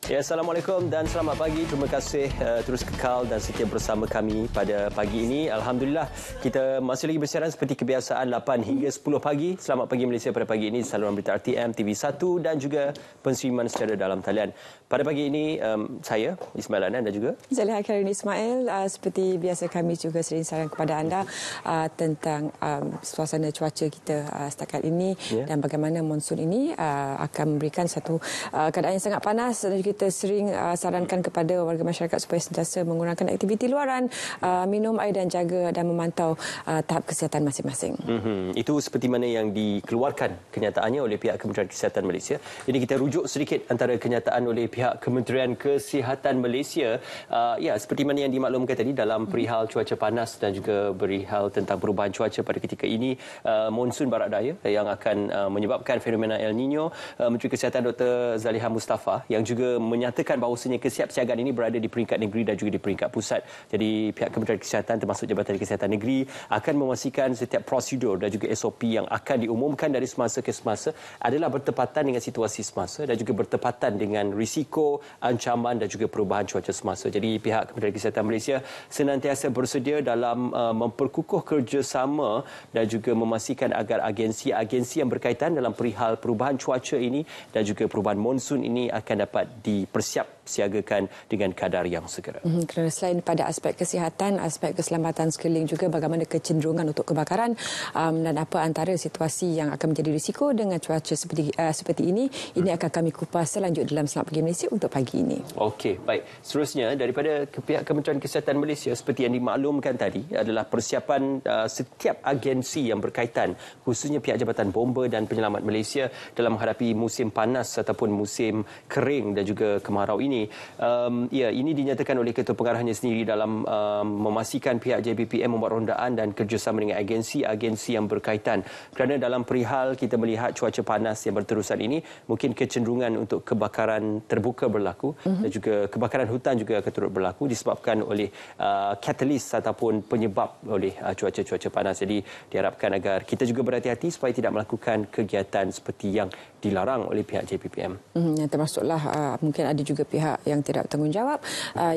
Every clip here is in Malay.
Ya, Assalamualaikum dan selamat pagi. Terima kasih terus kekal dan setia bersama kami pada pagi ini. Alhamdulillah, kita masih lagi bersiaran seperti kebiasaan 8 hingga 10 pagi. Selamat pagi Malaysia pada pagi ini, saluran berita RTM, TV1 dan juga penstreaman secara dalam talian. Pada pagi ini, saya, Ismail Anan dan juga Zaliha Karini Ismail. Seperti biasa kami juga sering saran kepada anda tentang suasana cuaca kita setakat ini dan bagaimana monsun ini akan memberikan satu keadaan yang sangat panas dan kita sering sarankan kepada warga masyarakat supaya sentiasa mengurangkan aktiviti luaran, minum air dan jaga dan memantau tahap kesihatan masing-masing. Itu seperti mana yang dikeluarkan kenyataannya oleh pihak Kementerian Kesihatan Malaysia. Jadi kita rujuk sedikit antara kenyataan oleh pihak Kementerian Kesihatan Malaysia. Ya, seperti mana yang dimaklumkan tadi dalam perihal cuaca panas dan juga perihal tentang perubahan cuaca pada ketika ini, monsun barat daya yang akan menyebabkan fenomena El Nino. Menteri Kesihatan Dr. Zaliha Mustafa yang juga menyatakan bahawasanya kesiapsiagaan ini berada di peringkat negeri dan juga di peringkat pusat. Jadi pihak Kementerian Kesihatan termasuk Jabatan Kesihatan Negeri akan memastikan setiap prosedur dan juga SOP yang akan diumumkan dari semasa ke semasa adalah bertepatan dengan situasi semasa dan juga bertepatan dengan risiko, ancaman dan juga perubahan cuaca semasa. Jadi pihak Kementerian Kesihatan Malaysia senantiasa bersedia dalam memperkukuh kerjasama dan juga memastikan agar agensi-agensi yang berkaitan dalam perihal perubahan cuaca ini dan juga perubahan monsun ini akan dapat dipersiapsiagakan dengan kadar yang segera. Kerana selain pada aspek kesihatan, aspek keselamatan sekeliling juga bagaimana kecenderungan untuk kebakaran dan apa antara situasi yang akan menjadi risiko dengan cuaca seperti ini akan kami kupas selanjutnya dalam Selamat Pagi Malaysia untuk pagi ini. Okey, baik. Seterusnya daripada pihak Kementerian Kesihatan Malaysia seperti yang dimaklumkan tadi adalah persiapan setiap agensi yang berkaitan khususnya pihak Jabatan Bomba dan Penyelamat Malaysia dalam menghadapi musim panas ataupun musim kering dan juga kemarau ini. Ini dinyatakan oleh Ketua Pengarahnya sendiri dalam memastikan pihak JBPM membuat rondaan dan kerjasama dengan agensi-agensi yang berkaitan. Kerana dalam perihal kita melihat cuaca panas yang berterusan ini, mungkin kecenderungan untuk kebakaran terbuka berlaku dan juga kebakaran hutan juga akan turut berlaku disebabkan oleh katalis ataupun penyebab oleh cuaca-cuaca panas. Jadi diharapkan agar kita juga berhati-hati supaya tidak melakukan kegiatan seperti yang dilarang oleh pihak JPPM. Yang termasuklah mungkin ada juga pihak yang tidak bertanggungjawab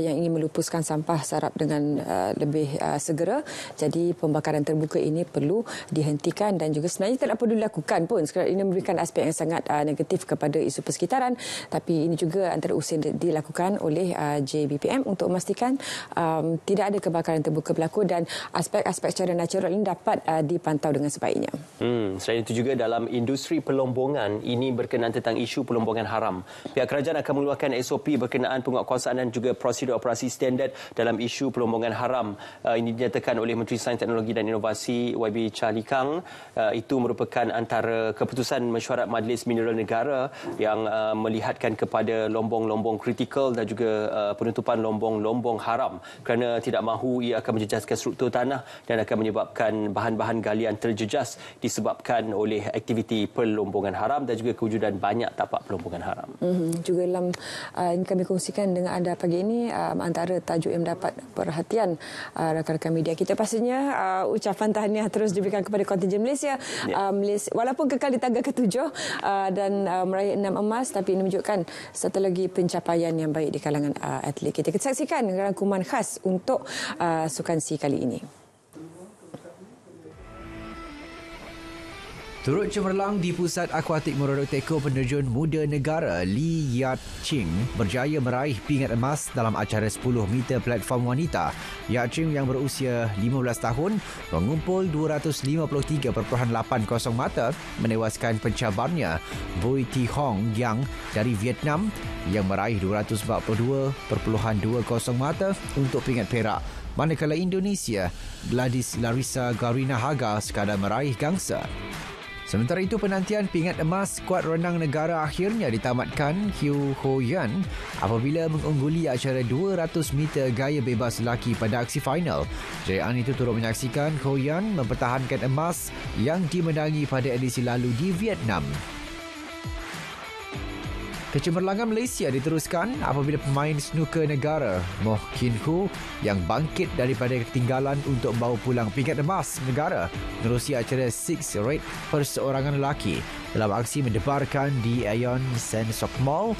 yang ingin melupuskan sampah sarap dengan lebih segera. Jadi pembakaran terbuka ini perlu dihentikan dan juga sebenarnya tidak perlu dilakukan pun. Sekarang ini memberikan aspek yang sangat negatif kepada isu persekitaran, tapi ini juga antara usaha dilakukan oleh JBPM untuk memastikan tidak ada kebakaran terbuka berlaku dan aspek-aspek secara natural ini dapat dipantau dengan sebaiknya. Selain itu juga dalam industri pelombongan ini berkenaan tentang isu pelombongan haram. Pihak kerajaan akan mengeluarkan SOP berkenaan penguatkuasaan dan juga prosedur operasi standard dalam isu pelombongan haram. Ini dinyatakan oleh Menteri Sains, Teknologi dan Inovasi YB Charlie Kang. Itu merupakan antara keputusan mesyuarat Majlis Mineral Negara yang melihatkan kepada lombong-lombong kritikal dan juga penutupan lombong-lombong haram kerana tidak mahu ia akan menjejaskan struktur tanah dan akan menyebabkan bahan-bahan galian terjejas disebabkan oleh aktiviti pelombongan haram dan juga kewujudan banyak tapak pelombongan haram. Juga dalam ini kami kongsikan dengan anda pagi ini antara tajuk yang mendapat perhatian rakan-rakan media kita pastinya ucapan tahniah terus diberikan kepada kontingen Malaysia. Walaupun kekal di tangga ke-7 dan meraih 6 emas, tapi ini menunjukkan satu lagi pencapaian yang baik di kalangan atlet kita. Kita saksikan rangkuman khas untuk Sukan C kali ini. Turut cemerlang di Pusat Akuatik Merodok Teko penerjun muda negara Lee Yat Ching berjaya meraih pingat emas dalam acara 10 meter platform wanita. Yat Ching yang berusia 15 tahun mengumpul 253.80 mata menewaskan pencabarnya Bui Thi Hong Yang dari Vietnam yang meraih 242.20 mata untuk pingat perak. Manakala Indonesia, Gladys Larissa Garina Haga sekadar meraih gangsa. Sementara itu, penantian pingat emas skuad renang negara akhirnya ditamatkan Hugh Ho Yan apabila mengungguli acara 200 meter gaya bebas lelaki pada aksi final. Kejayaan itu turut menyaksikan Ho Yan mempertahankan emas yang dimenangi pada edisi lalu di Vietnam. Kecemerlangan Malaysia diteruskan apabila pemain snooker negara Moh Kin Hu yang bangkit daripada ketinggalan untuk membawa pulang pingat emas negara menerusi acara Six Red perseorangan lelaki dalam aksi mendebarkan di Aeon Sen Sok Mall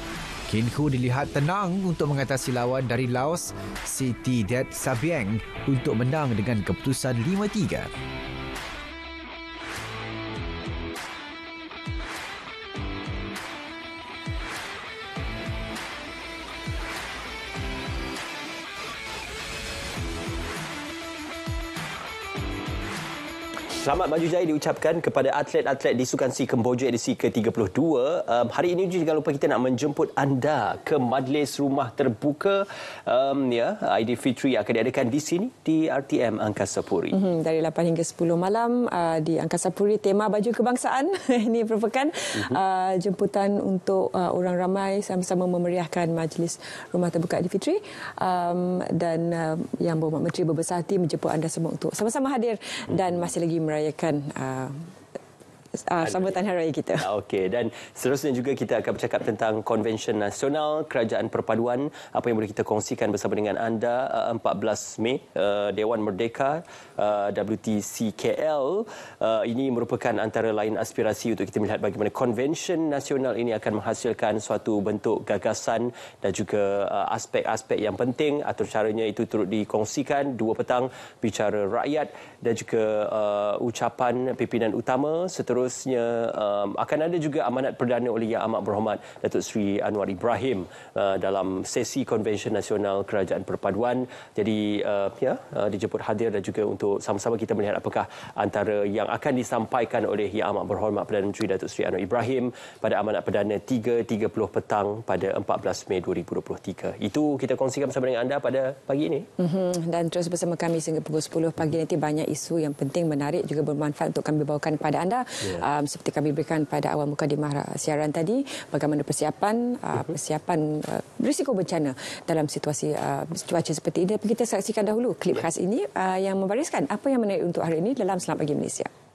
Kin Hu dilihat tenang untuk mengatasi lawan dari Laos, Siti Det Sabieng untuk menang dengan keputusan 5-3. Selamat maju jaya diucapkan kepada atlet-atlet di Sukan Si Kemboja edisi ke-32. Hari ini jangan lupa kita nak menjemput anda ke majlis rumah terbuka Aidilfitri akan diadakan di sini di RTM Angkasa Puri. Dari 8 hingga 10 malam di Angkasa Puri, tema baju kebangsaan. Ini merupakan jemputan untuk orang ramai sama-sama memeriahkan majlis rumah terbuka Aidilfitri, dan Yang Berhormat Menteri berbesar hati menjemput anda semua untuk sama-sama hadir dan masih lagi merayakan sambutan Hari Raya kita. Okey, dan seterusnya juga kita akan bercakap tentang Konvensyen Nasional Kerajaan Perpaduan. Apa yang boleh kita kongsikan bersama dengan anda 14 Mei, Dewan Merdeka, WTC KL. Ini merupakan antara lain aspirasi untuk kita melihat bagaimana Konvensyen Nasional ini akan menghasilkan suatu bentuk gagasan dan juga aspek-aspek yang penting. Atur caranya itu turut dikongsikan 2 petang, bicara rakyat dan juga ucapan pimpinan utama. Seterusnya akan ada juga amanat perdana oleh Yang Amat Berhormat Datuk Seri Anwar Ibrahim dalam sesi Konvensyen Nasional Kerajaan Perpaduan. Jadi dijemput hadir dan juga untuk sama-sama kita melihat apakah antara yang akan disampaikan oleh Yang Amat Berhormat Perdana Menteri Datuk Seri Anwar Ibrahim pada amanat perdana 3.30 petang pada 14 Mei 2023. Itu kita kongsikan bersama dengan anda pada pagi ini. Dan terus bersama kami sehingga pukul 10 pagi nanti. Banyak isu yang penting, menarik juga bermanfaat untuk kami bawakan kepada anda. Seperti kami berikan pada awal mukadimah siaran tadi, bagaimana persiapan risiko bencana dalam situasi cuaca seperti ini. Kita saksikan dahulu klip khas ini yang membariskan apa yang menarik untuk hari ini dalam Selamat Pagi Malaysia.